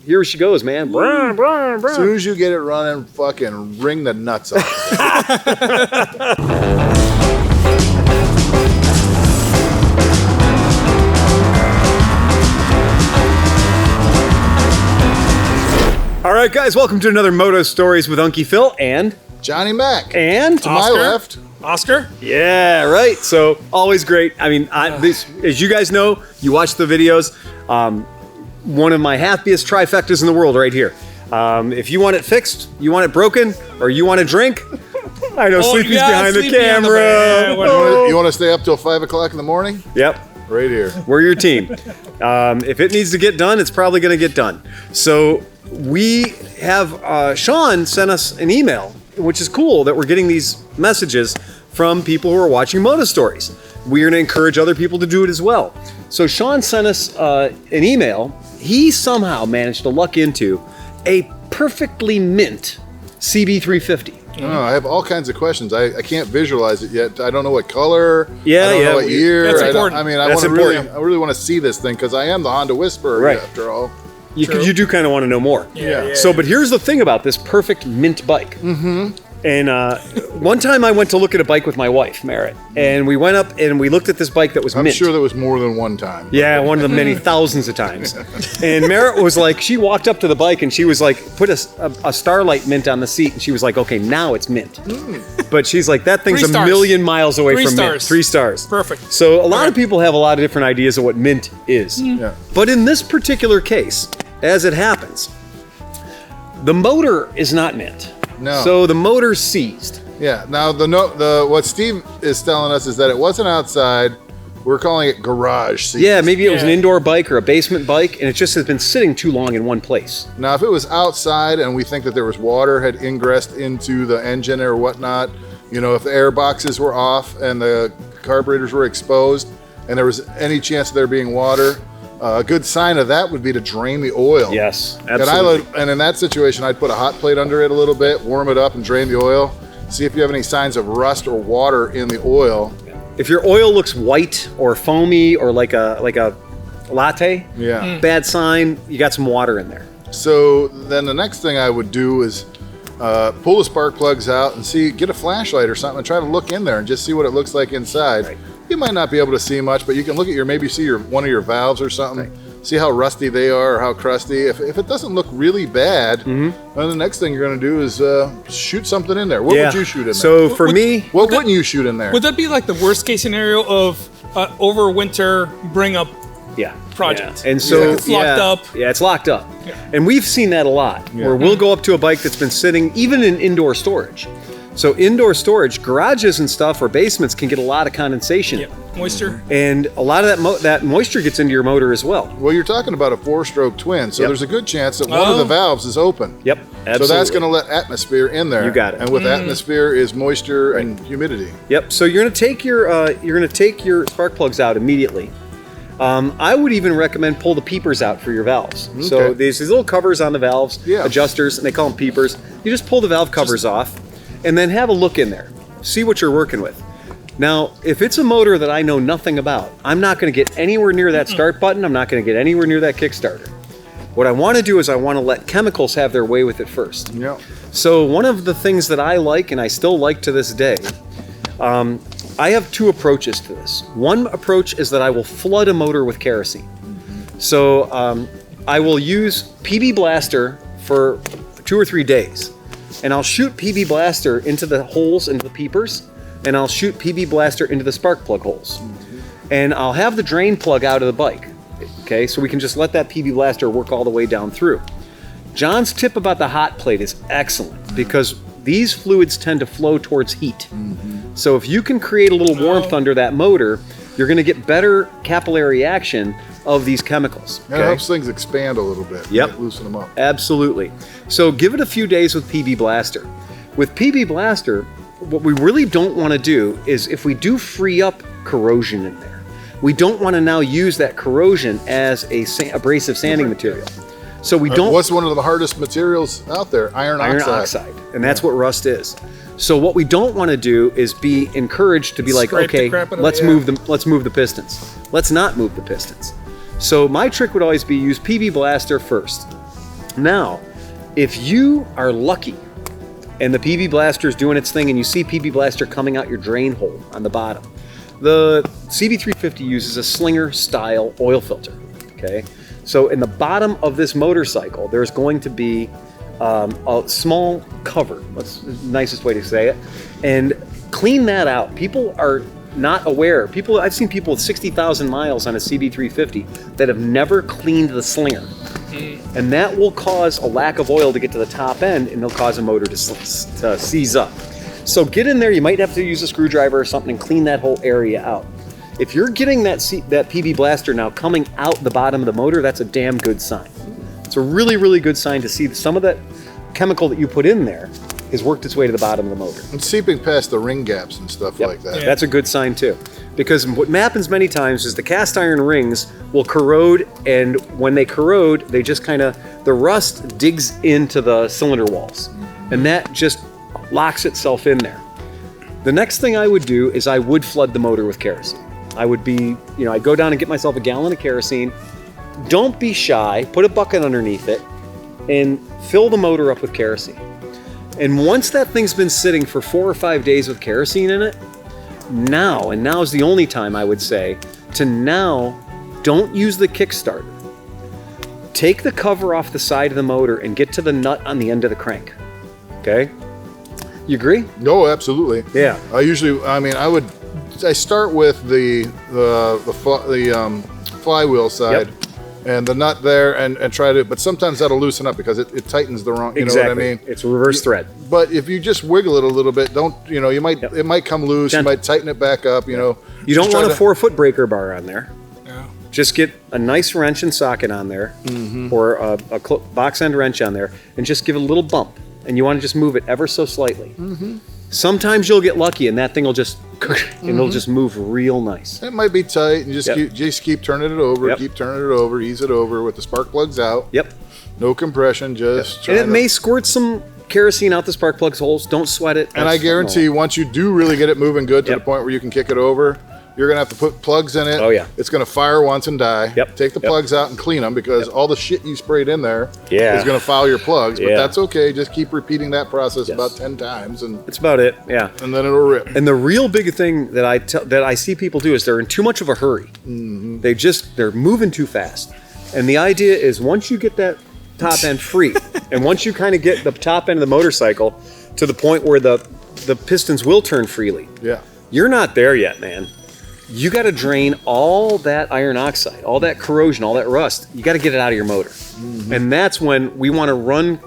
here she goes, man. Brr, brr, brr. As soon as you get it running, fucking wring the nuts off. All right, guys, welcome to another Moto Stories with Unkie Phil and Johnny Mac. And to my left, Oscar. Yeah, right. So always great. I mean, as you guys know, you watch the videos. One of my happiest trifectas in the world, right here. If you want it fixed, you want it broken, or you want a drink, I know Sleepy's behind the camera. You want to stay up till 5 o'clock in the morning? Yep. Right here. We're your team. If it needs to get done, it's probably going to get done. So we have Shawn sent us an email, which is cool that we're getting these messages from people who are watching Moto Stories. We're going to encourage other people to do it as well. So Shawn sent us an email. He somehow managed to luck into a perfectly mint CB350. Oh, I have all kinds of questions. I can't visualize it yet. I don't know what color. Yeah, I don't know what year. That's important. I really want to see this thing because I am the Honda Whisperer, right, after all. You do kind of want to know more. Yeah. So, but here's the thing about this perfect mint bike. Mm-hmm. And one time I went to look at a bike with my wife, Merritt, and we went up and we looked at this bike that was mint. I'm sure there was more than one time. Yeah, one of the many thousands of times. And Merritt was like, she walked up to the bike and she was like, put a Starlight mint on the seat, and she was like, okay, now it's mint. But she's like, that thing's 3 stars. a million miles away from mint. 3 stars. Perfect. So a lot of people have a lot of different ideas of what mint is. Yeah. But in this particular case, as it happens, the motor is not mint. No. So the motor's seized. Yeah. Now what Steve is telling us is that it wasn't outside. We're calling it garage seats. Yeah, maybe it was an indoor bike or a basement bike, and it just has been sitting too long in one place. Now, if it was outside and we think that there was water had ingressed into the engine or whatnot, if the air boxes were off and the carburetors were exposed and there was any chance of there being water, a good sign of that would be to drain the oil. Yes, absolutely. And in that situation, I'd put a hot plate under it a little bit, warm it up, and drain the oil. See if you have any signs of rust or water in the oil. If your oil looks white or foamy or like a latte, bad sign, you got some water in there. So then the next thing I would do is pull the spark plugs out and get a flashlight or something and try to look in there and just see what it looks like inside. Right. You might not be able to see much, but you can look at maybe see one of your valves or something. Right. See how rusty they are or how crusty. If it doesn't look really bad, then the next thing you're going to do is shoot something in there. What would you shoot in there? So for me, what wouldn't you shoot in there? Would that be like the worst case scenario of over winter bring up project? Yeah. And so it's locked up. Yeah, it's locked up. Yeah. And we've seen that a lot where we'll go up to a bike that's been sitting even in indoor storage. So indoor storage, garages and stuff or basements can get a lot of condensation. Yeah. Moisture. And a lot of that moisture gets into your motor as well. Well, you're talking about a 4-stroke twin, so there's a good chance that one of the valves is open. Yep, absolutely. So that's going to let atmosphere in there. You got it. And with atmosphere is moisture and humidity. Yep. So you're going to take your spark plugs out immediately. I would even recommend pull the peepers out for your valves. Okay. So there's these little covers on the valves, adjusters, and they call them peepers. You just pull the valve covers off, and then have a look in there. See what you're working with. Now, if it's a motor that I know nothing about, I'm not going to get anywhere near that start button. I'm not going to get anywhere near that Kickstarter. What I want to do is I want to let chemicals have their way with it first. Yeah. So one of the things that I like, and I still like to this day, I have 2 approaches to this. One approach is that I will flood a motor with kerosene. So I will use PB Blaster for 2 or 3 days. And I'll shoot PB Blaster into the holes into the peepers, and I'll shoot PB Blaster into the spark plug holes. And I'll have the drain plug out of the bike. Okay, so we can just let that PB Blaster work all the way down through. John's tip about the hot plate is excellent because these fluids tend to flow towards heat. So if you can create a little warmth under that motor, you're going to get better capillary action of these chemicals. Okay? It helps things expand a little bit. Yep. Loosen them up. Absolutely. So give it a few days with PB Blaster. With PB Blaster, what we really don't want to do is if we do free up corrosion in there, we don't want to now use that corrosion as a abrasive sanding material. So we don't. What's one of the hardest materials out there? Iron oxide. And that's what rust is. So what we don't want to do is be encouraged to be like, okay, let's move the pistons. Let's not move the pistons. So my trick would always be use PB Blaster first. Now, if you are lucky and the PB Blaster is doing its thing and you see PB Blaster coming out your drain hole on the bottom, the CB350 uses a slinger style oil filter, okay? So in the bottom of this motorcycle, there's going to be a small cover, that's the nicest way to say it, and clean that out. People are not aware. I've seen people with 60,000 miles on a CB350 that have never cleaned the slinger. And that will cause a lack of oil to get to the top end, and it'll cause a motor to seize up. So get in there, you might have to use a screwdriver or something and clean that whole area out. If you're getting that PB Blaster now coming out the bottom of the motor, that's a damn good sign. It's a really, really good sign to see that some of that chemical that you put in there has worked its way to the bottom of the motor. And seeping past the ring gaps and stuff like that. Yeah. That's a good sign too. Because what happens many times is the cast iron rings will corrode, and when they corrode, they just the rust digs into the cylinder walls, and that just locks itself in there. The next thing I would do is I would flood the motor with kerosene. I would I'd go down and get myself a gallon of kerosene. Don't be shy, put a bucket underneath it, and fill the motor up with kerosene. And once that thing's been sitting for 4 or 5 days with kerosene in it, now is the only time I would say to don't use the Kickstarter. Take the cover off the side of the motor and get to the nut on the end of the crank. Okay? You agree? No, absolutely. Yeah. I start with the flywheel side. Yep. And the nut there, and try to, but sometimes that'll loosen up because it tightens the wrong, you know what I mean? It's a reverse thread. But if you just wiggle it a little bit, it might come loose, Gentle. You might tighten it back up, you know. You don't want a 4-foot breaker bar on there. Yeah. Just get a nice wrench and socket on there, or a box end wrench on there, and just give it a little bump. And you want to just move it ever so slightly. Sometimes you'll get lucky and that thing will just, and it'll just move real nice. It might be tight, and just keep turning it over, keep turning it over, ease it over with the spark plugs out. Yep. No compression, just and it may squirt some kerosene out the spark plugs holes. Don't sweat it. And I guarantee once you do really get it moving good to the point where you can kick it over, you're going to have to put plugs in it. Oh, yeah. It's going to fire once and die. Yep. Take the plugs out and clean them because all the shit you sprayed in there is going to foul your plugs. But Yeah. that's okay. Just keep repeating that process about 10 times. And That's about it, yeah. and then it'll rip. And the real big thing that I see people do is they're in too much of a hurry. They're moving too fast. And the idea is once you get that top end free, and once you kind of get the top end of the motorcycle to the point where the pistons will turn freely, you're not there yet, man. You got to drain all that iron oxide, all that corrosion, all that rust. You got to get it out of your motor. And that's when we want to run.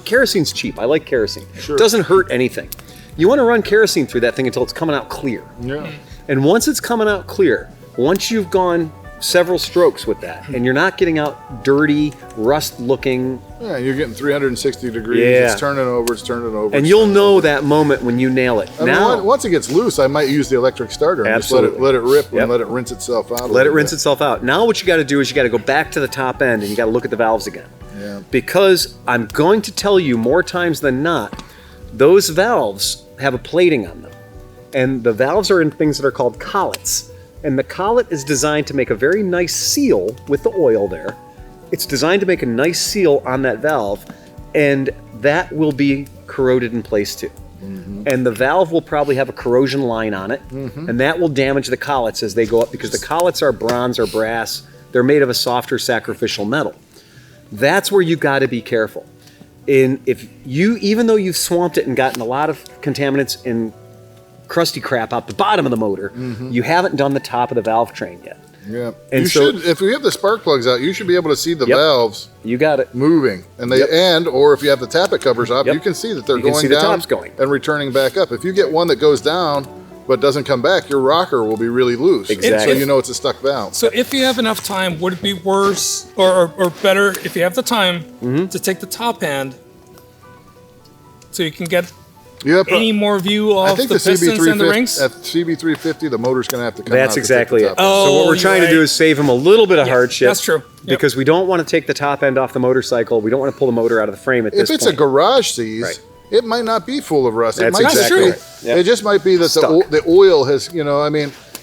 Kerosene's cheap. I like kerosene. Sure. It doesn't hurt anything. You want to run kerosene through that thing until it's coming out clear. Yeah. And once it's coming out clear, once you've gone several strokes with that, and you're not getting out dirty, rust-looking. Yeah, you're getting 360 degrees. Yeah. It's turning over. And you'll know that moment when you nail it. I mean, once it gets loose, I might use the electric starter and just let it rip and let it rinse itself out. Let it rinse itself out. Now what you got to do is you got to go back to the top end and you got to look at the valves again. Yeah. Because I'm going to tell you more times than not, those valves have a plating on them. And the valves are in things that are called collets. And the collet is designed to make a very nice seal with the oil there. It's designed to make a nice seal on that valve, and that will be corroded in place too. And the valve will probably have a corrosion line on it, and that will damage the collets as they go up because the collets are bronze or brass. They're made of a softer sacrificial metal. That's where you got to be careful. Even though you've swamped it and gotten a lot of contaminants and crusty crap out the bottom of the motor, you haven't done the top of the valve train yet. Yeah. And if we have the spark plugs out, you should be able to see the valves. You got it. Moving. And or if you have the tappet covers up, you can see that they're going down and returning back up. If you get one that goes down but doesn't come back, your rocker will be really loose. Exactly. So you know it's a stuck valve. So if you have enough time, would it be worse or better if you have the time to take the top end so you can get any more view of the pistons and the rings? At CB350, the motor's going to have to come out. That's exactly it. Oh, so what we're trying to do is save them a little bit of hardship. That's true. Because we don't want to take the top end off the motorcycle. We don't want to pull the motor out of the frame at this point. If it's a garage seize, it might not be full of rust. That's it might exactly just be, it just might be that the oil has,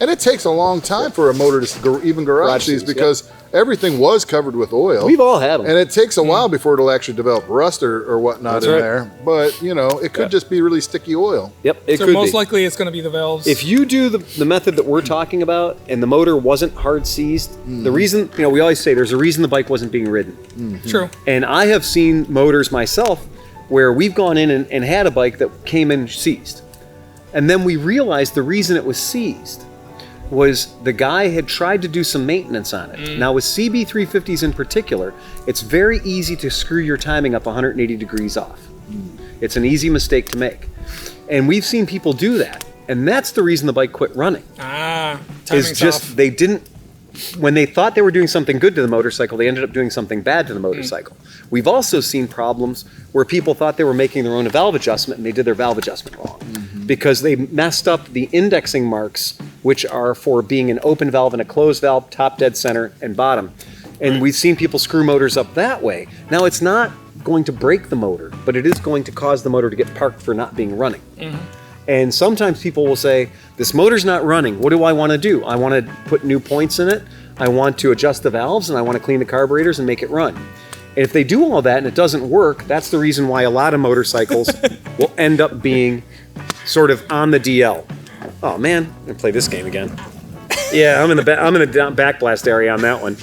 And it takes a long time for a motor to even garage these because everything was covered with oil. We've all had them. And it takes a while before it'll actually develop rust or whatnot there. But, you know, it could just be really sticky oil. Yep, it so could most be. likely it's going to be the valves. If you do the method that we're talking about and the motor wasn't hard seized, the reason, you know, we always say there's a reason the bike wasn't being ridden. True. And I have seen motors myself where we've gone in and had a bike that came in seized. And then we realized the reason it was seized was the guy had tried to do some maintenance on it. Now with CB350s in particular, it's very easy to screw your timing up 180 degrees off. It's an easy mistake to make. And we've seen people do that. And that's the reason the bike quit running. Timing's Is just off. they didn't, when they thought they were doing something good to the motorcycle, they ended up doing something bad to the motorcycle. We've also seen problems where people thought they were making their own valve adjustment and they did their valve adjustment wrong. Because they messed up the indexing marks, which are for being an open valve and a closed valve, top, dead center, and bottom. And we've seen people screw motors up that way. Now, it's not going to break the motor, but it is going to cause the motor to get parked for not being running. And sometimes people will say, this motor's not running. What do I want to do? I want to put new points in it. I want to adjust the valves, and I want to clean the carburetors and make it run. And if they do all that and it doesn't work, that's the reason why a lot of motorcycles will end up being sort of on the DL. Oh man, I'm gonna play this game again. Yeah, I'm in the back blast area on that one.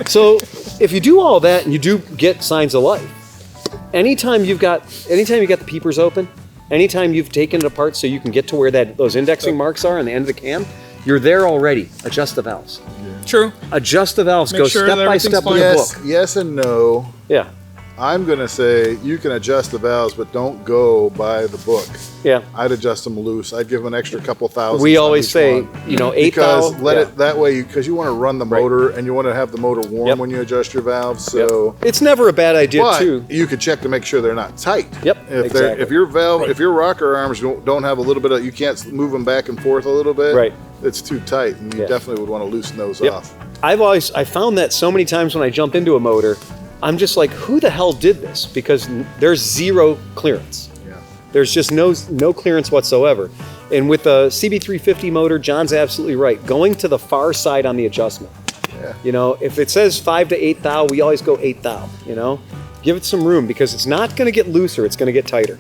So if you do all that and you do get signs of life, anytime you got the peepers open, anytime you've taken it apart so you can get to where those indexing marks are on the end of the cam, you're there already. Adjust the valves. True. Adjust the valves. Go step by step with the book. Yes and no. Yeah. I'm going to say you can adjust the valves, but don't go by the book. Yeah. I'd adjust them loose. I'd give them an extra couple thousand. We always say, you know, 8 because thou. let it that way because you want to run the motor and you want to have the motor warm when you adjust your valves. So it's never a bad idea too. You could check to make sure they're not tight. Yep. If your valve, if your rocker arms don't have a little bit of, you can't move them back and forth a little bit. Right. It's too tight, and you definitely would want to loosen those off. I found that so many times when I jump into a motor, I'm just like, who the hell did this? Because there's zero clearance. Yeah. There's just no clearance whatsoever. And with the CB350 motor, John's absolutely right. Going to the far side on the adjustment. Yeah. You know, if it says 5 to 8 thou, we always go 8 thou, you know? Give it some room because it's not going to get looser, it's going to get tighter.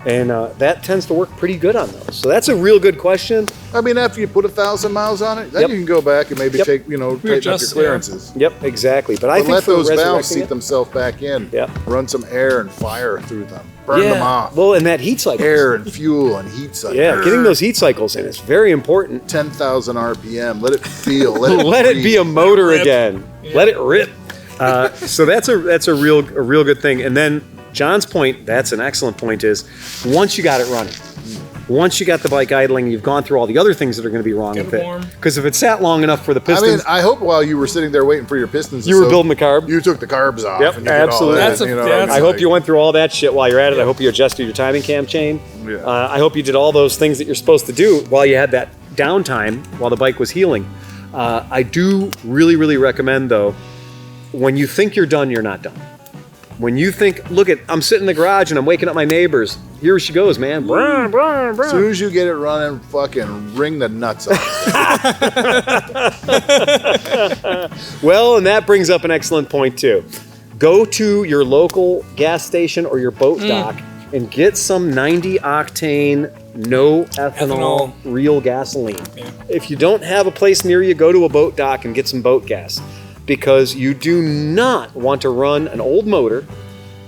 And that tends to work pretty good on those. So that's a real good question. I mean, after you put 1,000 miles on it, then you can go back and maybe take, tighten up your clearances. Yep, exactly. But I think let those valves seat themselves back in. Yep. Run some air and fire through them. Burn them off. Well, and that heat cycle. Air and fuel and heat cycle. Yeah, getting those heat cycles in is very important. 10,000 RPM. Let it feel. Let it be a motor again. Yeah. Let it rip. So that's a real good thing. And then John's point, that's an excellent point, is once you got it running, once you got the bike idling, you've gone through all the other things that are going to be wrong with it. Because if it sat long enough for the pistons... I mean, I hope while you were sitting there waiting for your pistons you were building the carb. You took the carbs off. Yep, and you absolutely. Did all that, I hope you went through all that shit while you're at it. I hope you adjusted your timing cam chain. Yeah. I hope you did all those things that you're supposed to do while you had that downtime while the bike was healing. I do really, really recommend, though, when you think you're done, you're not done. When you think, I'm sitting in the garage and I'm waking up my neighbors. Here she goes, man. As soon as you get it running, fucking wring the nuts off. Well, and that brings up an excellent point, too. Go to your local gas station or your boat dock and get some 90 octane, no ethanol, real gasoline. Yeah. If you don't have a place near you, go to a boat dock and get some boat gas. Because you do not want to run an old motor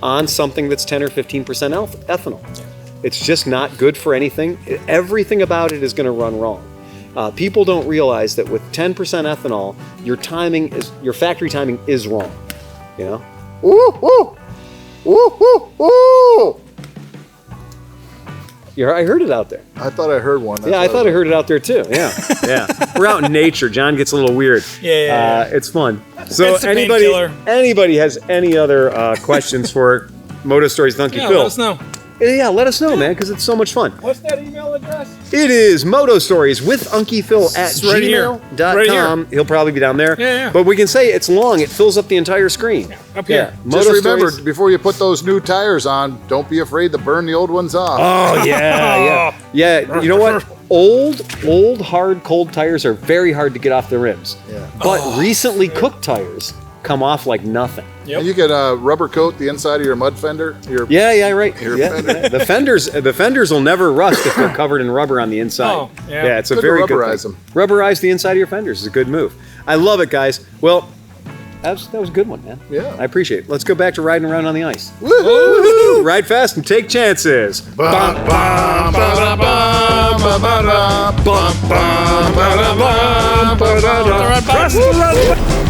on something that's 10 or 15% ethanol. It's just not good for anything. Everything about it is going to run wrong. People don't realize that with 10% ethanol, your factory timing is wrong. You know? Ooh, ooh, ooh, ooh, ooh. I heard it out there. I thought I heard one. I thought I heard it out there too. Yeah, yeah. We're out in nature. John gets a little weird. Yeah. It's fun. So anybody has any other questions for Moto Stories with Unkie Phil? Let us know. Yeah, let us know, man, because it's so much fun. What's that email address? It is Moto Stories with Unkie Phil at gmail.com. He'll probably be down there. Yeah. But we can say it's long. It fills up the entire screen. Yeah, up here. Just remember, before you put those new tires on, don't be afraid to burn the old ones off. Oh, yeah. You know what? Old hard cold tires are very hard to get off the rims. Yeah. But recently cooked tires come off like nothing. Yep. And you can rubber coat the inside of your mud fender. Fender. The fenders will never rust if they're covered in rubber on the inside. Oh, yeah. It's a very good rubberize thing. them. Rubberize the inside of your fenders is a good move. I love it, guys. Well, that was a good one, man. Yeah. I appreciate it. Let's go back to riding around on the ice. Woohoo! Ride fast and take chances. Bum, bum, ba-da, bum, ba-da, bum, bum, ba-da, bum, ba-da, bum. All right, bye.